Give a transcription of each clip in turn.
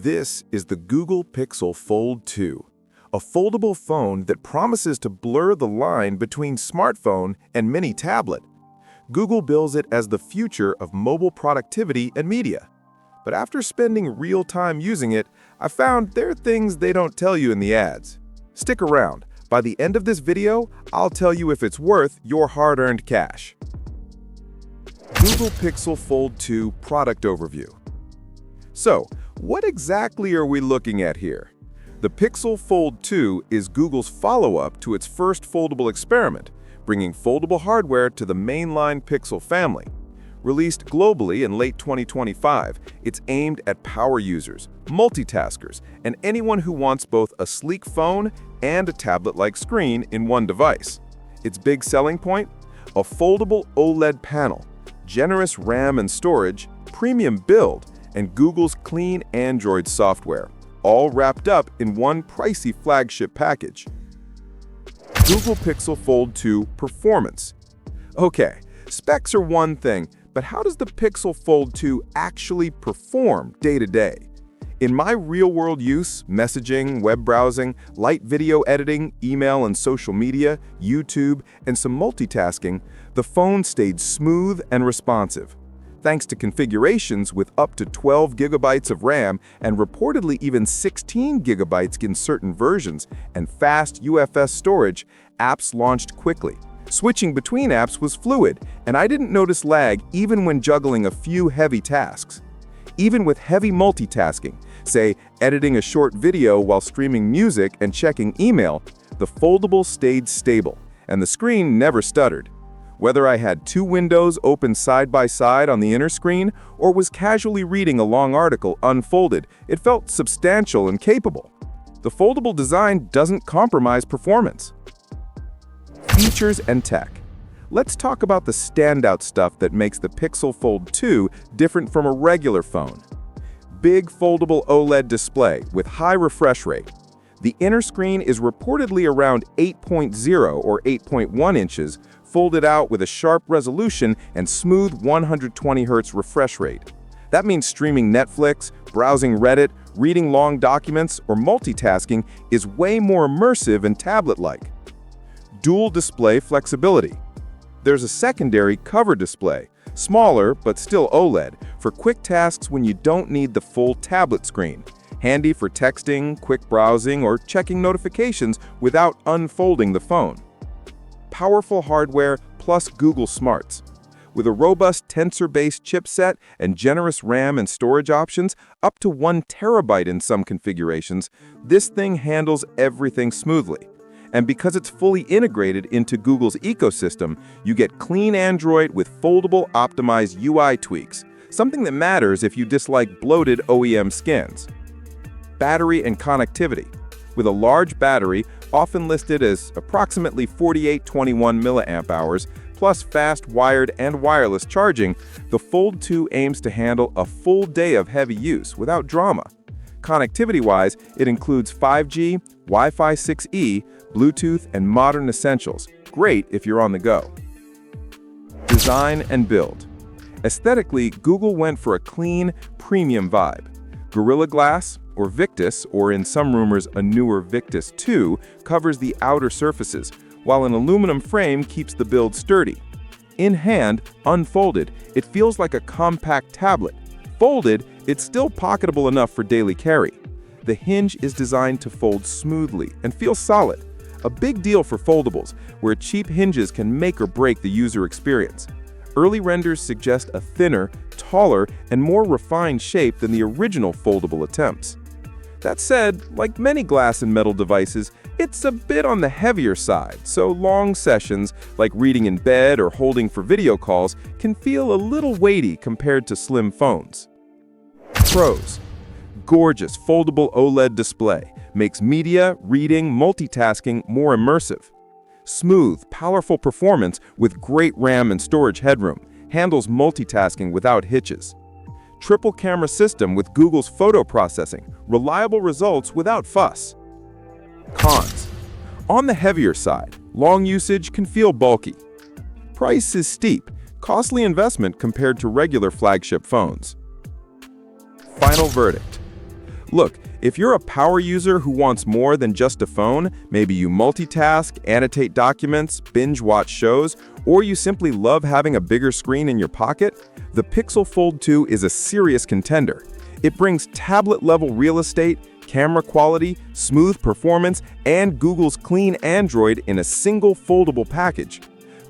This is the Google Pixel Fold 2, a foldable phone that promises to blur the line between smartphone and mini tablet. Google bills it as the future of mobile productivity and media. But after spending real time using it, I found there are things they don't tell you in the ads. Stick around. By the end of this video, I'll tell you if it's worth your hard-earned cash. Google Pixel Fold 2 Product Overview. So, what exactly are we looking at here? The Pixel Fold 2 is Google's follow-up to its first foldable experiment, bringing foldable hardware to the mainline Pixel family. Released globally in late 2025, it's aimed at power users, multitaskers, and anyone who wants both a sleek phone and a tablet-like screen in one device. Its big selling point? A foldable OLED panel, generous RAM and storage, premium build, and Google's clean Android software, all wrapped up in one pricey flagship package. Google Pixel Fold 2 Performance. Okay, specs are one thing, but how does the Pixel Fold 2 actually perform day to day? In my real-world use, messaging, web browsing, light video editing, email and social media, YouTube, and some multitasking, the phone stayed smooth and responsive. Thanks to configurations with up to 12 gigabytes of RAM and reportedly even 16 gigabytes in certain versions and fast UFS storage, apps launched quickly. Switching between apps was fluid, and I didn't notice lag even when juggling a few heavy tasks. Even with heavy multitasking, say editing a short video while streaming music and checking email, the foldable stayed stable, and the screen never stuttered. Whether I had two windows open side by side on the inner screen or was casually reading a long article unfolded, it felt substantial and capable. The foldable design doesn't compromise performance. Features and tech. Let's talk about the standout stuff that makes the Pixel Fold 2 different from a regular phone. Big foldable OLED display with high refresh rate. The inner screen is reportedly around 8.0 or 8.1 inches, folded out with a sharp resolution and smooth 120 Hz refresh rate. That means streaming Netflix, browsing Reddit, reading long documents, or multitasking is way more immersive and tablet-like. Dual display flexibility. There's a secondary cover display, smaller but still OLED, for quick tasks when you don't need the full tablet screen. Handy for texting, quick browsing, or checking notifications without unfolding the phone. Powerful hardware plus Google Smarts. With a robust Tensor-based chipset and generous RAM and storage options, up to 1 terabyte in some configurations, this thing handles everything smoothly. And because it's fully integrated into Google's ecosystem, you get clean Android with foldable optimized UI tweaks, something that matters if you dislike bloated OEM skins. Battery and connectivity. With a large battery, often listed as approximately 4821 mAh, plus fast wired and wireless charging, the Fold 2 aims to handle a full day of heavy use without drama. Connectivity-wise, it includes 5G, Wi-Fi 6E, Bluetooth, and modern essentials. Great if you're on the go. Design and build. Aesthetically, Google went for a clean, premium vibe. Gorilla Glass, or Victus, or in some rumors a newer Victus 2, covers the outer surfaces, while an aluminum frame keeps the build sturdy. In hand, unfolded, it feels like a compact tablet. Folded, it's still pocketable enough for daily carry. The hinge is designed to fold smoothly and feel solid, a big deal for foldables, where cheap hinges can make or break the user experience. Early renders suggest a thinner, taller, and more refined shape than the original foldable attempts. That said, like many glass and metal devices, it's a bit on the heavier side, so long sessions, like reading in bed or holding for video calls, can feel a little weighty compared to slim phones. Pros. Gorgeous foldable OLED display makes media, reading, multitasking more immersive. Smooth, powerful performance with great RAM and storage headroom, handles multitasking without hitches. Triple camera system with Google's photo processing, reliable results without fuss. Cons. On the heavier side, long usage can feel bulky. Price is steep, costly investment compared to regular flagship phones. Final verdict. Look, if you're a power user who wants more than just a phone, maybe you multitask, annotate documents, binge watch shows, or you simply love having a bigger screen in your pocket, the Pixel Fold 2 is a serious contender. It brings tablet-level real estate, camera quality, smooth performance, and Google's clean Android in a single foldable package.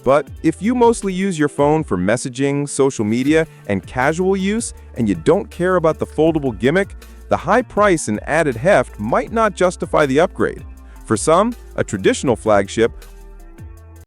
But if you mostly use your phone for messaging, social media, and casual use, and you don't care about the foldable gimmick, the high price and added heft might not justify the upgrade. For some, a traditional flagship,